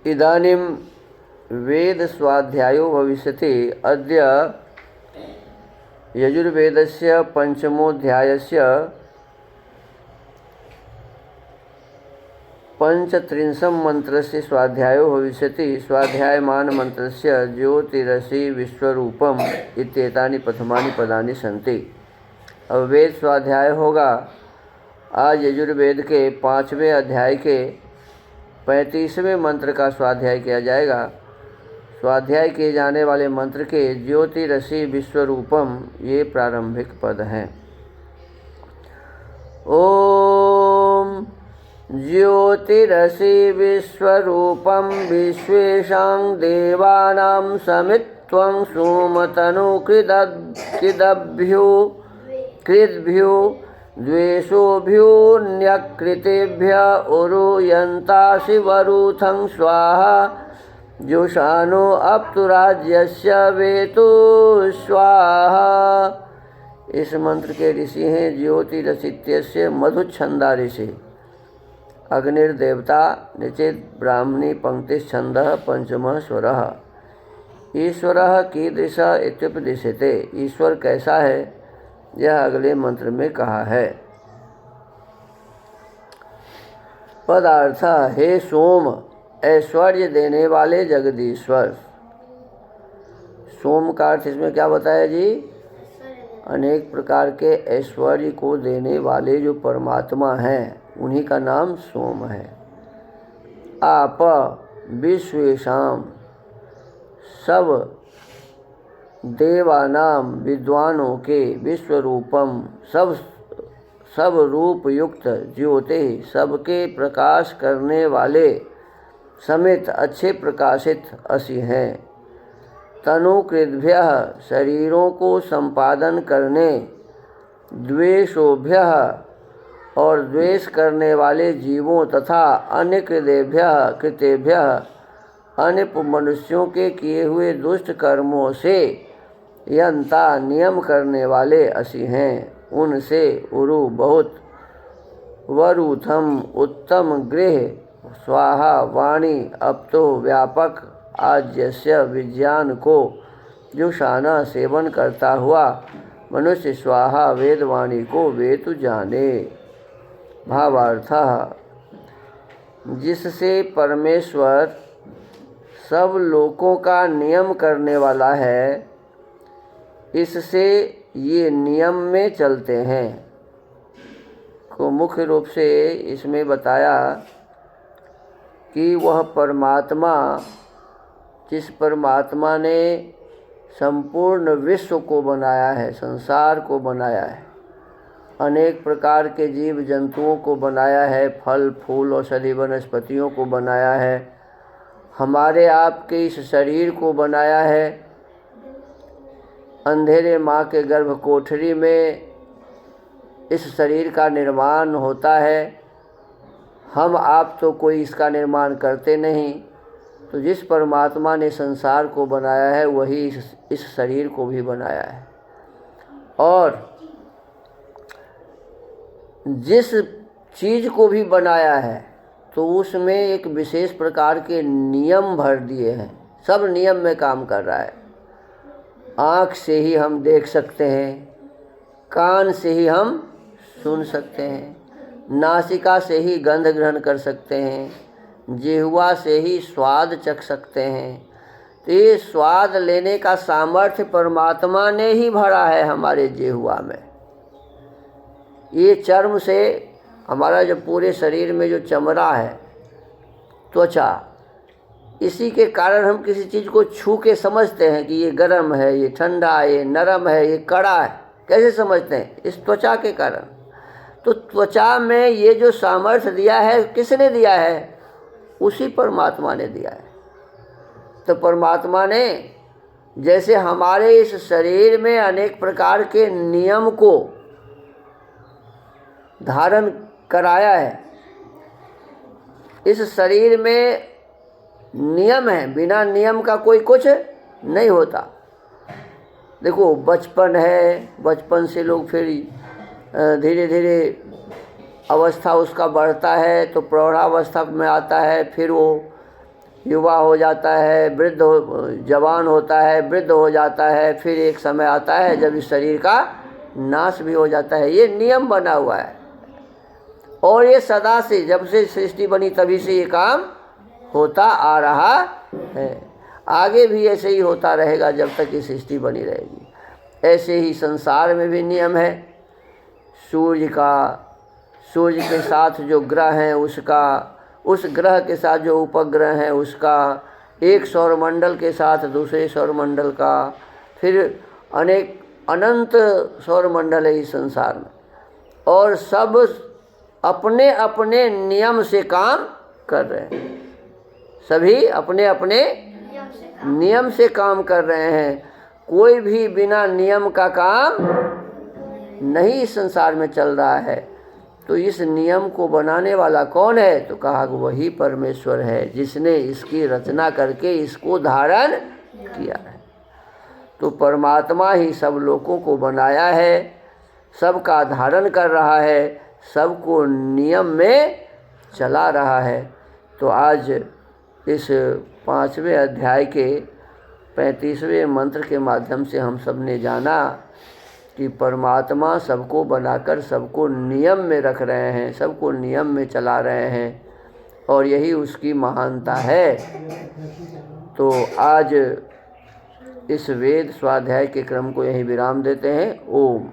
इदानीं वेद स्वाध्यायो भविष्यति। अद्य यजुर्वेदस्य पंचमोऽध्यायस्य पंचत्रिंशं मंत्रस्य स्वाध्यायो भविष्यति। स्वाध्यायमान मंत्रस्य ज्योतिरसि विश्वरूपम इत्येतानि प्रथमानि पदानि सन्ति। अब वेद स्वाध्याय होगा। आज यजुर्वेद के 5वें अध्याय के 35वें मंत्र का स्वाध्याय किया जाएगा। स्वाध्याय किए जाने वाले मंत्र के ज्योतिरसि विश्वरूपम ये प्रारंभिक पद हैं। ओम ज्योतिरसि विश्वरूपम विश्वेशां देवानां समित्वं सोमतनुकृदभ्यो द्वेषोभ्योऽन्यकृतेभ्य उरूयन्तासि वरूथं स्वाहा जुषानो अप्तुराज्यस्य वेतु स्वाहा। इस मंत्र के ऋषि हैं ज्योतिरसित्यस्य मधुच्छंदा ऋषि। अग्निर्देवता निचित ब्राह्मणी पंक्तिश्छंदः पंचमः स्वरः। ईश्वरः कीदृश इत्युपदिश्यते। ईश्वर कैसा है यह अगले मंत्र में कहा है। पदार्थ हे सोम ऐश्वर्य देने वाले जगदीश्वर। सोम का अर्थ इसमें क्या बताया जी? अनेक प्रकार के ऐश्वर्य को देने वाले जो परमात्मा हैं उन्हीं का नाम सोम है। आप विश्वेशाम सब देवानाम विद्वानों के विश्वरूपम सब रूप युक्त ज्योति सबके प्रकाश करने वाले समेत अच्छे प्रकाशित असि हैं। तनुकृद्भ्यः शरीरों को संपादन करने, द्वेषोभ्यः और द्वेष करने वाले जीवों तथा अन्य कृतेभ्यः अन्य मनुष्यों के किए हुए दुष्ट कर्मों से यंता नियम करने वाले असि हैं। उनसे उरु बहुत, वरूथम उत्तम गृह, स्वाहा वाणी अप्तो व्यापक, आज्यस्य विज्ञान को जुषाना सेवन करता हुआ मनुष्य स्वाहा वेदवाणी को वेतु जाने। भावार्थ जिससे परमेश्वर सब लोकों का नियम करने वाला है, इससे ये नियम में चलते हैं। को मुख्य रूप से इसमें बताया कि वह परमात्मा जिस परमात्मा ने संपूर्ण विश्व को बनाया है, संसार को बनाया है, अनेक प्रकार के जीव जंतुओं को बनाया है, फल फूल औषधि वनस्पतियों को बनाया है, हमारे आपके इस शरीर को बनाया है। अंधेरे माँ के गर्भ कोठरी में इस शरीर का निर्माण होता है। हम आप तो कोई इसका निर्माण करते नहीं। तो जिस परमात्मा ने संसार को बनाया है वही इस शरीर को भी बनाया है। और जिस चीज़ को भी बनाया है तो उसमें एक विशेष प्रकार के नियम भर दिए हैं। सब नियम में काम कर रहा है। आँख से ही हम देख सकते हैं, कान से ही हम सुन सकते हैं, नासिका से ही गंध ग्रहण कर सकते हैं, जिह्वा से ही स्वाद चख सकते हैं। तो ये स्वाद लेने का सामर्थ्य परमात्मा ने ही भरा है हमारे जिह्वा में। ये चर्म से हमारा जो पूरे शरीर में जो चमड़ा है, त्वचा, इसी के कारण हम किसी चीज़ को छू के समझते हैं कि ये गर्म है, ये ठंडा है, ये नरम है, ये कड़ा है। कैसे समझते हैं? इस त्वचा के कारण। तो त्वचा में ये जो सामर्थ्य दिया है किसने दिया है? उसी परमात्मा ने दिया है। तो परमात्मा ने जैसे हमारे इस शरीर में अनेक प्रकार के नियम को धारण कराया है। इस शरीर में नियम है, बिना नियम का कोई कुछ नहीं होता। देखो बचपन है, बचपन से लोग फिर धीरे धीरे अवस्था उसका बढ़ता है तो प्रौढ़ावस्था में आता है, फिर वो युवा हो जाता है, जवान होता है, वृद्ध हो जाता है, फिर एक समय आता है जब इस शरीर का नाश भी हो जाता है। ये नियम बना हुआ है और ये सदा से, जब से सृष्टि बनी तभी से ये काम होता आ रहा है। आगे भी ऐसे ही होता रहेगा जब तक ये सृष्टि बनी रहेगी। ऐसे ही संसार में भी नियम है। सूर्य के साथ जो ग्रह हैं उसका, उस ग्रह के साथ जो उपग्रह हैं उसका, एक सौरमंडल के साथ दूसरे सौरमंडल का, फिर अनंत सौरमंडल है इस संसार में, और सब अपने अपने नियम से काम कर रहे हैं। सभी अपने अपने नियम से काम कर रहे हैं। कोई भी बिना नियम का काम नहीं इस संसार में चल रहा है। तो इस नियम को बनाने वाला कौन है? तो कहा वही परमेश्वर है, जिसने इसकी रचना करके इसको धारण किया है। तो परमात्मा ही सब लोगों को बनाया है, सबका धारण कर रहा है, सबको नियम में चला रहा है। तो आज इस 5वें अध्याय के 35वें मंत्र के माध्यम से हम सब ने जाना कि परमात्मा सबको बनाकर सबको नियम में रख रहे हैं, सबको नियम में चला रहे हैं, और यही उसकी महानता है। तो आज इस वेद स्वाध्याय के क्रम को यहीं विराम देते हैं। ओम।